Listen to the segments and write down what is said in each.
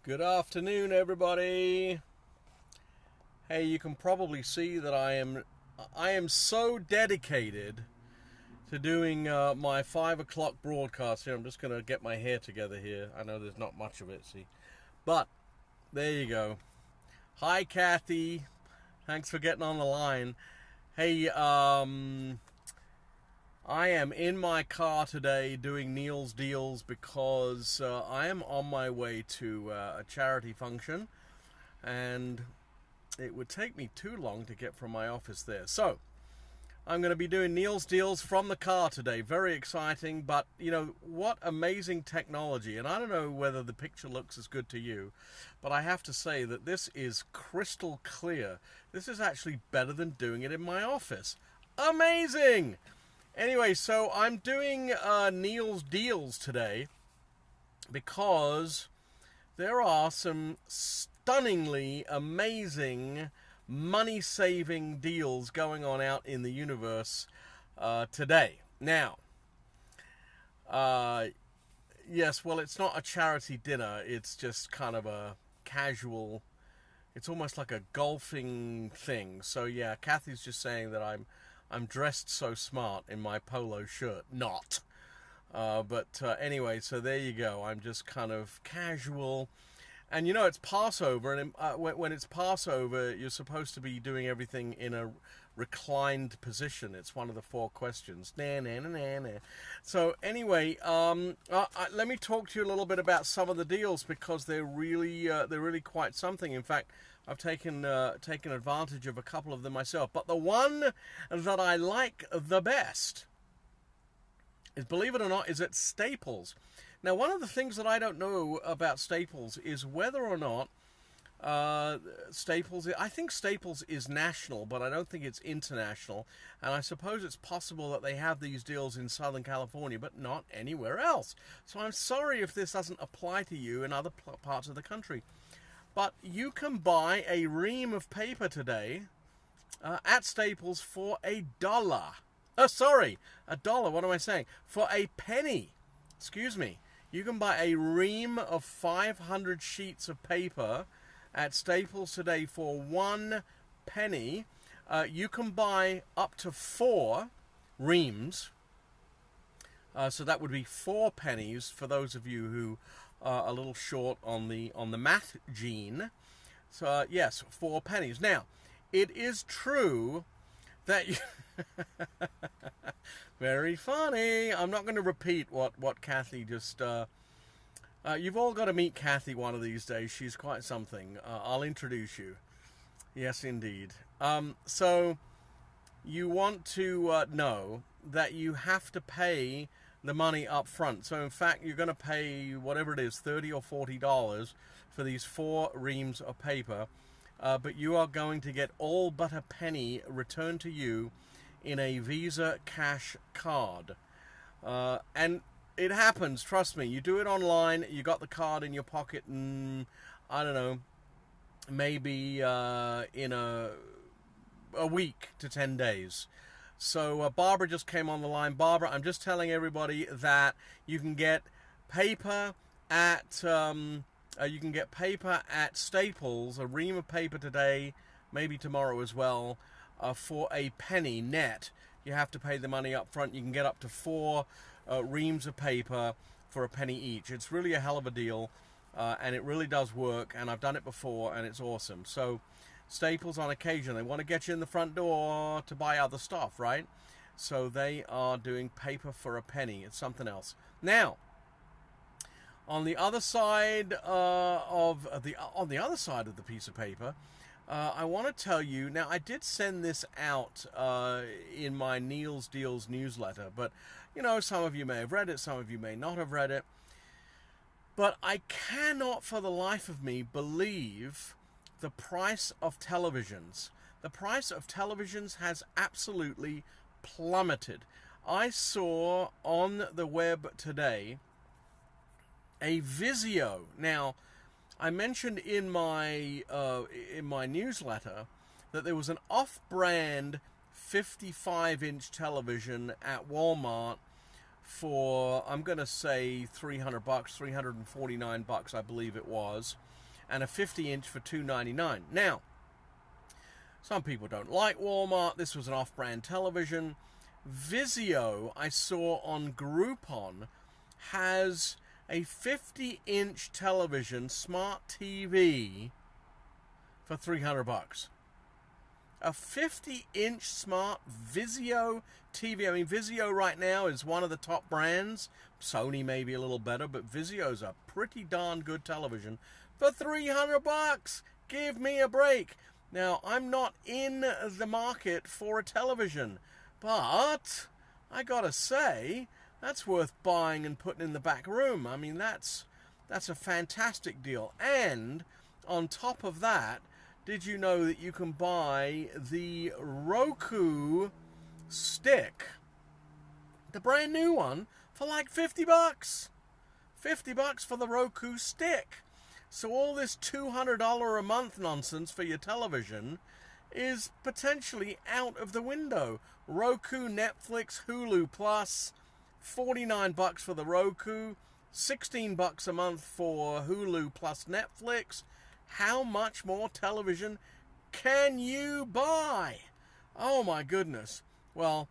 Good afternoon, everybody. Hey, you can probably see that I am so dedicated to doing my 5 o'clock broadcast here. I'm just going to get my hair together here. I know there's not much of it, see. But, there you go. Hi, Kathy. Thanks for getting on the line. Hey, I am in my car today doing Neilz Dealz because I am on my way to a charity function, and it would take me too long to get from my office there. So, I'm going to be doing Neilz Dealz from the car today. Very exciting, but, you know, what amazing technology. And I don't know whether the picture looks as good to you, but I have to say that this is crystal clear. This is actually better than doing it in my office. Amazing! Anyway, so I'm doing Neilz Dealz today because there are some stunningly amazing money-saving deals going on out in the universe today. Now, yes, well, it's not a charity dinner. It's just kind of a casual, it's almost like a golfing thing. So, yeah, Kathy's just saying that I'm dressed so smart in my polo shirt. Not. But anyway, so there you go. I'm just kind of casual. And you know, it's Passover, and when it's Passover, you're supposed to be doing everything in a reclined position. It's one of the 4 questions. So anyway, let me talk to you a little bit about some of the deals because they're really quite something. In fact, I've taken advantage of a couple of them myself. But the one that I like the best is, believe it or not, is at Staples. Now, one of the things that I don't know about Staples is whether or not Staples, I think Staples is national, but I don't think it's international. And I suppose it's possible that they have these deals in Southern California, but not anywhere else. So I'm sorry if this doesn't apply to you in other parts of the country. But you can buy a ream of paper today at Staples for $1. Sorry, $1. What am I saying? For a penny. Excuse me. You can buy a ream of 500 sheets of paper at Staples today for 1 penny. You can buy up to 4 reams. So that would be 4 pennies for those of you who are a little short on the math gene. So yes, 4 pennies. Now, it is true that you very funny. I'm not going to repeat what Kathy just... you've all got to meet Kathy one of these days. She's quite something. I'll introduce you. Yes, indeed. So, you want to know that you have to pay the money up front. So, in fact, you're going to pay whatever it is, $30 or $40 for these 4 reams of paper. But you are going to get all but a penny returned to you in a Visa cash card. And it happens, trust me. You do it online, you got the card in your pocket, and I don't know, maybe in a week to 10 days. So Barbara just came on the line. Barbara, I'm just telling everybody that you can get paper at Staples, a ream of paper today, maybe tomorrow as well, for a penny net. You have to pay the money up front. You can get up to 4 reams of paper for a penny each. It's really a hell of a deal, and it really does work, and I've done it before, and it's awesome. So Staples, on occasion, they want to get you in the front door to buy other stuff, right? So they are doing paper for a penny. It's something else. Now, on the other side of the piece of paper, I want to tell you. Now, I did send this out in my Neilz Dealz newsletter, but you know, some of you may have read it, some of you may not have read it. But I cannot, for the life of me, believe the price of televisions. The price of televisions has absolutely plummeted. I saw on the web today a Vizio. Now, I mentioned in my newsletter that there was an off-brand 55-inch television at Walmart for, I'm going to say $300, $349, I believe it was. and a 50-inch for $299. Now, some people don't like Walmart. This was an off-brand television. Vizio, I saw on Groupon, has a 50-inch television, smart TV, for $300. A 50-inch smart Vizio TV. I mean, Vizio right now is one of the top brands. Sony may be a little better, but Vizio's a pretty darn good television for $300. Give me a break. Now, I'm not in the market for a television, but I gotta say, that's worth buying and putting in the back room. I mean, that's a fantastic deal. And on top of that, did you know that you can buy the Roku stick, the brand new one, for like $50? $50 for the Roku stick. So all this $200 a month nonsense for your television is potentially out of the window. Roku, Netflix, Hulu Plus, $49 for the Roku, $16 a month for Hulu plus Netflix. How much more television can you buy? Oh my goodness. Well,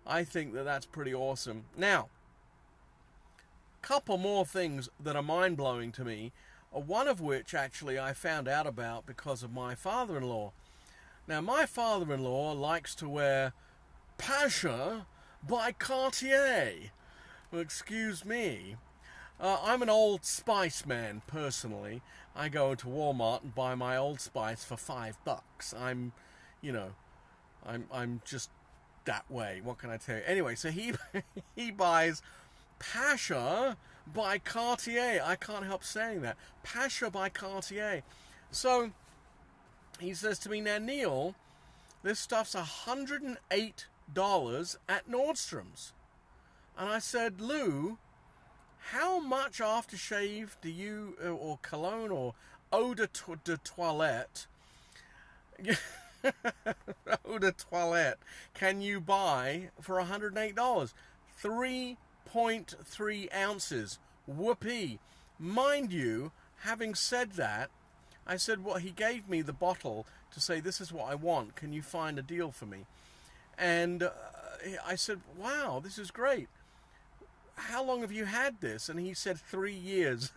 I think that that's pretty awesome. Now, a couple more things that are mind-blowing to me, one of which actually I found out about because of my father-in-law. Now, my father-in-law likes to wear Pasha by Cartier. Well, excuse me. I'm an Old Spice man, personally. I go into Walmart and buy my Old Spice for $5. I'm just that way. What can I tell you? Anyway, so he buys Pasha by Cartier. I can't help saying that. Pasha by Cartier. So he says to me, now, Neil, this stuff's $108 at Nordstrom's. And I said, Lou, how much aftershave do you, or cologne, or eau de toilette, eau de toilette, can you buy for $108? 3.3 ounces. Whoopee. Mind you, having said that, I said, well, he gave me the bottle to say, this is what I want. Can you find a deal for me? And I said, wow, this is great. How long have you had this? And he said 3 years.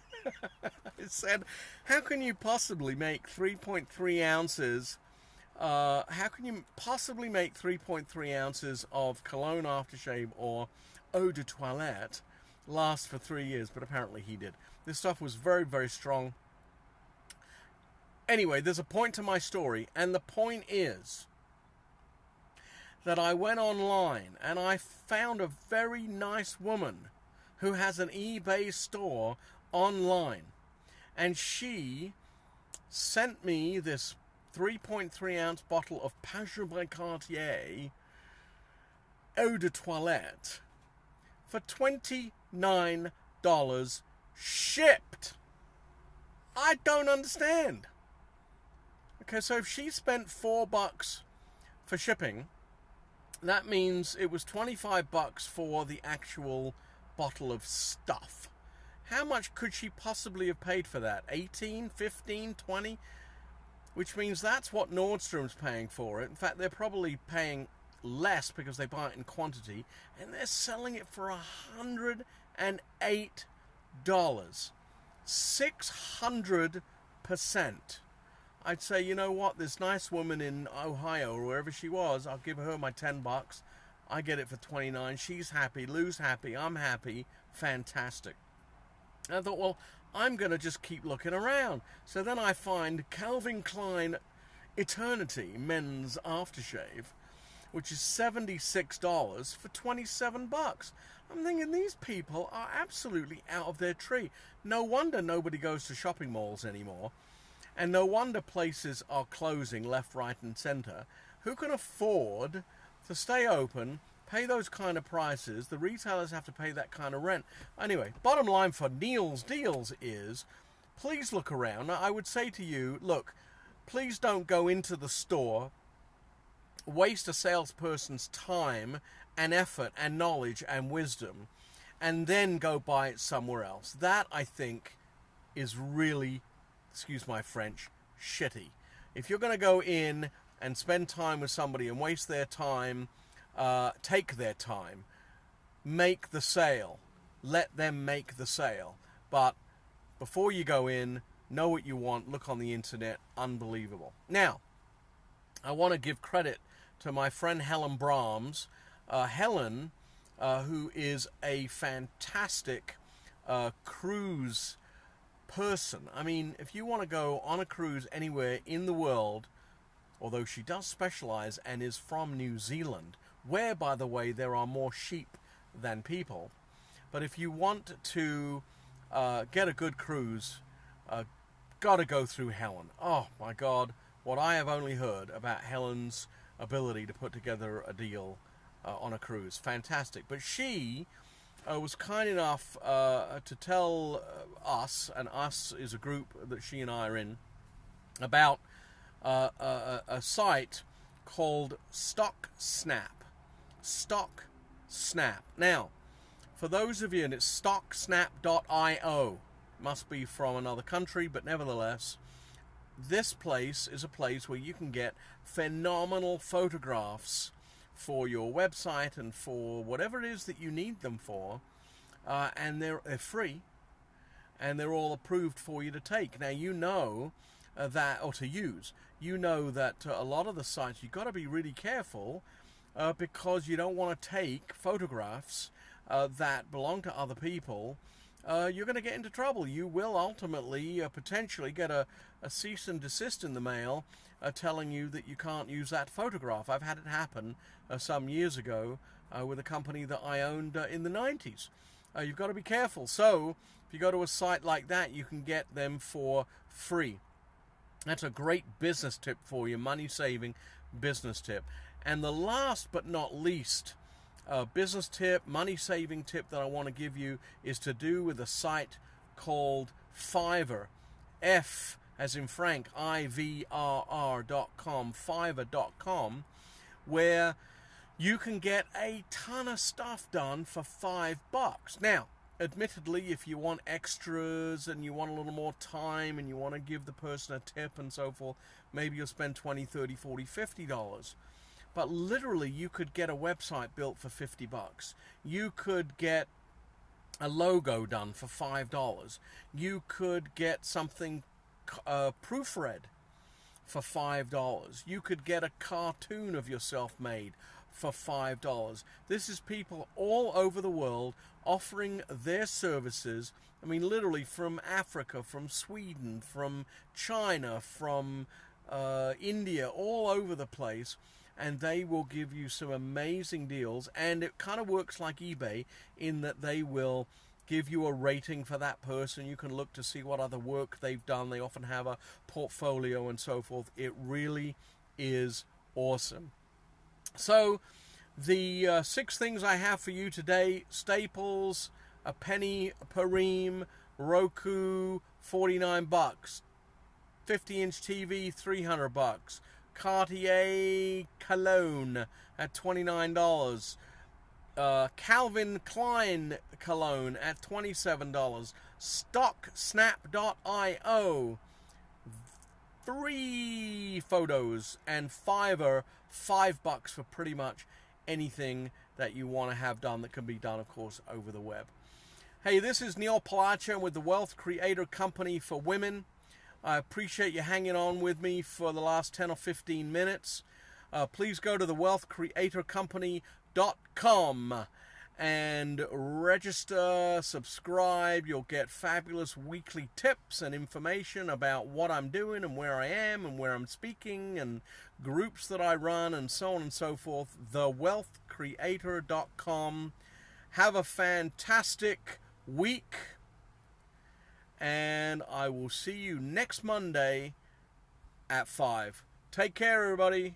I said, how can you possibly make 3.3 ounces? How can you possibly make 3.3 ounces of cologne aftershave or eau de toilette last for 3 years? But apparently he did. This stuff was very, very strong. Anyway, there's a point to my story, and the point is that I went online and I found a very nice woman who has an eBay store online, and she sent me this 3.3 ounce bottle of Pasha by Cartier eau de toilette for $29 shipped. I don't understand. Okay, so if she spent $4 for shipping, that means it was $25 for the actual bottle of stuff. How much could she possibly have paid for that? 18, 15, 20? Which means that's what Nordstrom's paying for it. In fact, they're probably paying less because they buy it in quantity, and they're selling it for $108. 600%. I'd say, you know what, this nice woman in Ohio or wherever she was, I'll give her my $10. I get it for $29. She's happy. Lou's happy. I'm happy. Fantastic. And I thought, well, I'm going to just keep looking around. So then I find Calvin Klein Eternity men's aftershave, which is $76 for $27. I'm thinking these people are absolutely out of their tree. No wonder nobody goes to shopping malls anymore. And no wonder places are closing left, right, and center. Who can afford to stay open, pay those kind of prices? The retailers have to pay that kind of rent. Anyway, bottom line for Neilz Dealz is, please look around. I would say to you, look, please don't go into the store, waste a salesperson's time and effort and knowledge and wisdom, and then go buy it somewhere else. That, I think, is really excuse my French, shitty. If you're going to go in and spend time with somebody and waste their time, take their time, make the sale. Let them make the sale. But before you go in, know what you want, look on the internet, unbelievable. Now, I want to give credit to my friend Helen Brahms. Helen, who is a fantastic cruise person. I mean, if you want to go on a cruise anywhere in the world, although she does specialize and is from New Zealand, where, by the way, there are more sheep than people. But if you want to get a good cruise, got to go through Helen. Oh, my God, what I have only heard about Helen's ability to put together a deal on a cruise. Fantastic. But she was kind enough to tell us, and us is a group that she and I are in, about a site called StockSnap. StockSnap. Now, for those of you, and it's stocksnap.io, must be from another country, but nevertheless, this place is a place where you can get phenomenal photographs for your website and for whatever it is that you need them for, and they're free, and they're all approved for you to take. Now, you know that, or to use, you know that a lot of the sites, you've got to be really careful because you don't want to take photographs that belong to other people. You're going to get into trouble. You will ultimately potentially get a cease and desist in the mail telling you that you can't use that photograph. I've had it happen some years ago with a company that I owned in the 90s. You've got to be careful. So if you go to a site like that, you can get them for free. That's a great business tip for you, money-saving business tip. And the last but not least business tip, money-saving tip that I want to give you is to do with a site called Fiverr. F as in Frank, IVRR.com, Fiverr.com, where you can get a ton of stuff done for $5. Now, admittedly, if you want extras and you want a little more time and you want to give the person a tip and so forth, maybe you'll spend $20, $30, $40, $50. But literally, you could get a website built for $50. You could get a logo done for $5. You could get something proofread for $5. You could get a cartoon of yourself made for $5. This is people all over the world offering their services. I mean, literally from Africa, from Sweden, from China, from India, all over the place. And they will give you some amazing deals. And it kind of works like eBay in that they will give you a rating for that person. You can look to see what other work they've done. They often have a portfolio and so forth. It really is awesome. So the 6 things I have for you today: Staples, a penny per ream, Roku, $49, 50-inch TV, $300, Cartier cologne at $29, Calvin Klein cologne at $27, StockSnap.io, 3 photos, and Fiverr, $5 for pretty much anything that you want to have done that can be done, of course, over the web. Hey, this is Neil Palacha with the Wealth Creator Company for Women. I appreciate you hanging on with me for the last 10 or 15 minutes. Please go to thewealthcreatorcompany.com and register, subscribe. You'll get fabulous weekly tips and information about what I'm doing and where I am and where I'm speaking and groups that I run and so on and so forth. Thewealthcreator.com. Have a fantastic week. And I will see you next Monday at 5. Take care, everybody.